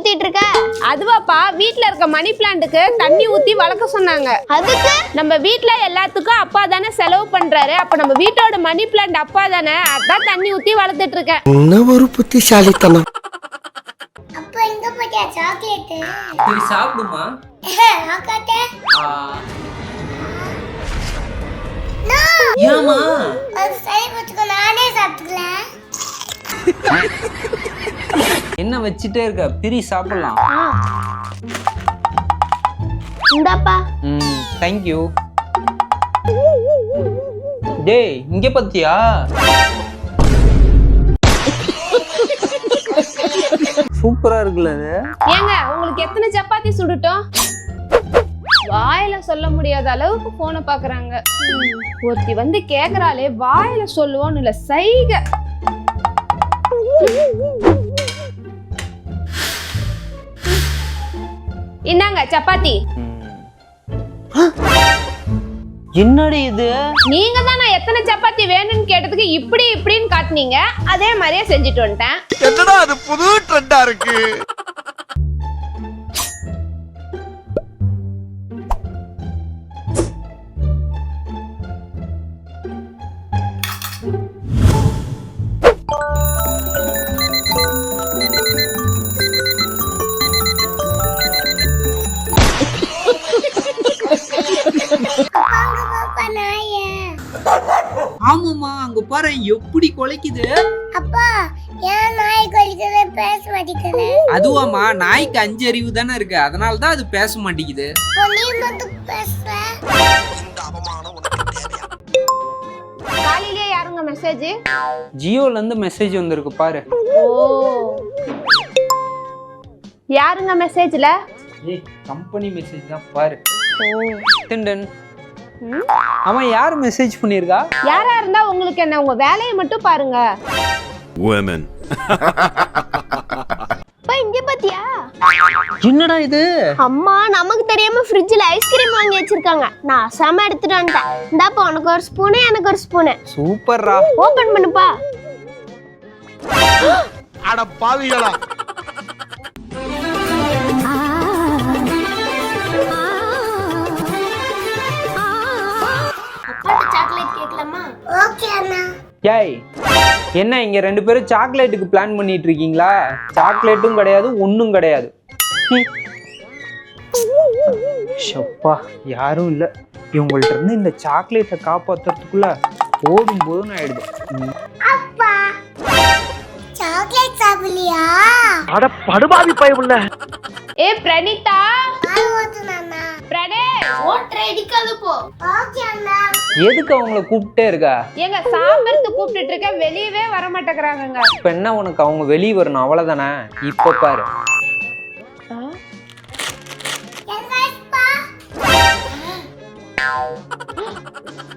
ஊத்திட்டு இருக்க? அதுவாப்பா, வீட்ல இருக்க மணி பிளான்ட்டுக்கு தண்ணி ஊத்தி வளர்க்க சொன்னாங்க. அதுக்கு நம்ம வீட்ல எல்லாத்துக்கும் அப்பா தானே செலவு பண்றாரு, அப்ப நம்ம வீட்டோட மணி பிளான்ட் அப்பா தானே, அதான் தண்ணி ஊத்தி வளர்த்துட்டு இருக்கேன். என்ன ஒரு புத்திசாலித்தனம். அப்ப எங்க போச்சா சாக்லேட்? சரி சாப்பிடுமா. ஆகாதே. ஏமா அது சரி போச்சுக்கோ, நானே சாப்பிட்டுக்கலாம். என்ன வச்சிட்டே இருக்க, பிரி சாப்பிடலாம். இந்தாப்பா. Thank you. டேய் இங்க பாத்தியா? சூப்பரா இருக்குல்ல அது. ஏங்க உங்களுக்கு எத்தனை சப்பாத்தி சுடட்டும்? வாயில சொல்ல முடியாத அளவுக்கு போனை பாக்குறாங்க. ஒருத்தி வந்து கேக்குறாளே, வாயில சொல்லுவோன்னு இல்ல, சைகை. இந்தாங்க சப்பாத்தி. என்னடி இது? நீங்க தான் நான் எத்தனை சப்பாத்தி வேணும்னு கேட்டதுக்கு இப்படி இப்படின்னு காட்டுனீங்க, அதே மாதிரியே செஞ்சுட்டு வந்துட்டேன். என்னடா அது புது ட்ரெண்டா இருக்கு. ஆமாமா, அங்க பாரு எப்படி கொலைக்குது. அப்பா ஏன் நாய் கொலைக்குது, பேச மாட்டேங்குது? அதுவாமா, நாய்க்கு 5 அறிவு தானே இருக்கு, அதனால தான் அது பேச மாட்டேங்குது. நீ மட்டும் பேசுற. காலையிலேயே யாருங்க மெசேஜ்? ஜியோல இருந்து மெசேஜ் வந்திருக்கு பாரு. ஓ, யாருங்க மெசேஜ்ல? ஏய் கம்பெனி மெசேஜ் தான் பாரு. ஓ, டிண்டன். ஆமா, யார் மெசேஜ் பண்ணிருக்கா? யாரா இருந்தா உங்களுக்கு என்ன, உங்க வேலையை மட்டும் பாருங்க. women அப்பா இங்க பாத்தியா? என்னடா இது? அம்மா நமக்கு தெரியாம ஃப்ரிட்ஜ்ல ஐஸ்கிரீம் வாங்கி வச்சிருக்காங்க. நான் அசாம எடுத்துட்டு வந்துட்டேன். இந்தாப்பா உனக்கு ஒரு ஸ்பூன், எனக்கு ஒரு ஸ்பூன். சூப்பர்ரா. ஓபன் பண்ணுப்பா. அட பாவிகளா. சாக்லேட் கேக்கலாமா? ஓகே அண்ணா. ஏய் என்ன இங்க 2 பேரும் சாக்லேட்டுக்கு பிளான் பண்ணிட்டு இருக்கீங்களா? சாக்லேட்டும் கிடையாது, ஒண்ணும் கிடையாது. ஷப்பா, யாரும் இல்ல. இவங்கள்ட்ட இருந்து இந்த சாக்லேட்டை காப்பாத்துறதுக்குள்ள ஓடும் போதும் ஆயிடுது. அப்பா சாக்லேட் சாப்பிடலையா? அட படுபாவி பயமுள்ள. ஏ பிரணீதா, ஓட்டுனா பிரணே, ஓட்ற இடிக்காத போ. ஓகே அண்ணா. எதுக்கு அவங்கள கூப்பிட்டே இருக்கா? எங்க சாப்பிடுறது கூப்பிட்டுட்டு இருக்க, வெளியவே வர மாட்டேங்கிறாங்க. இப்ப என்ன உனக்கு, அவங்க வெளியே வரணும் அவ்வளவுதானே? இப்ப பாரு.